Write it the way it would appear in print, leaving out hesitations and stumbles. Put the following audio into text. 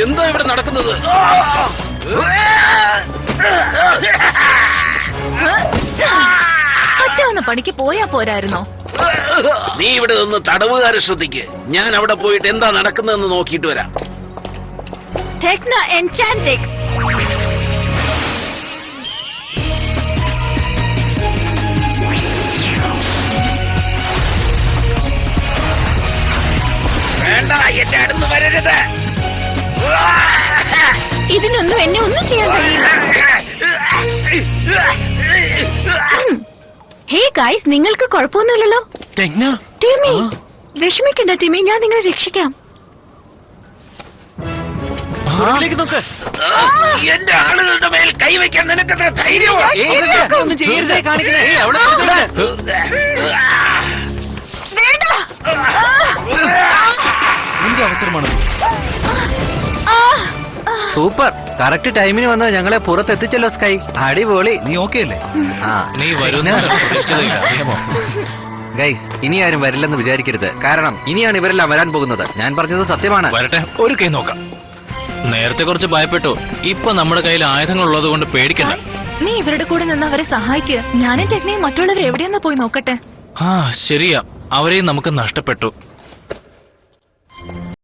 എന്താ ഇവിടെ നടക്കുന്നത്? പറ്റാവുന്ന പണിക്ക് പോയാ പോരായിരുന്നോ? നീ ഇവിടെ നിന്ന് തടവുകാരെ ശ്രദ്ധിക്ക്. ഞാൻ അവിടെ പോയിട്ട് എന്താ നടക്കുന്നതെന്ന് നോക്കിയിട്ട് വരാം. ടെക്ന എൻചാന്റിക്. വേണ്ട, എന്റെ അടുത്ത് വരരുത്. ഇതിനൊന്നും എന്നെ ഒന്നും ചെയ്യാൻ കഴിയില്ല. ഹേ ഗൈസ്, നിങ്ങൾക്ക് കുഴപ്പമൊന്നുമില്ലല്ലോ? ടീമി, വിഷമിക്കണ്ട ടീമി, ഞാൻ നിങ്ങളെ രക്ഷിക്കാം. എന്റെ ആളുകളുടെ മേൽ കൈവയ്ക്കാൻ നിനക്കത്ര ധൈര്യമാണ്? നിന്റെ അവസരമാണ്. സൂപ്പർ, കറക്റ്റ് ടൈമിന് വന്ന് ഞങ്ങളെ പുറത്തെത്തിച്ചല്ലോ സ്കൈ. അടിപൊളി. നീ ഓക്കെ അല്ലേ? നീ വരുന്ന ഗൈസ്, ഇനി ആരും വരില്ലെന്ന് വിചാരിക്കരുത്. കാരണം ഇനിയാണ് ഇവരെല്ലാം വരാൻ പോകുന്നത്. ഞാൻ പറഞ്ഞത് സത്യമാണ്. വരട്ടെ, ഒരു കൈ നോക്കാം. നേരത്തെ കുറച്ച് ഭയപ്പെട്ടു. ഇപ്പൊ നമ്മുടെ കയ്യിൽ ആയുധങ്ങൾ ഉള്ളത് കൊണ്ട് പേടിക്കണ്ട. നീ ഇവരുടെ കൂടെ നിന്ന് അവരെ സഹായിക്കുക. ഞാനും ടെക്നയും മറ്റുള്ളവർ എവിടെയെന്ന് പോയി നോക്കട്ടെ. ശരിയാ, അവരെയും നമുക്ക് നഷ്ടപ്പെട്ടു.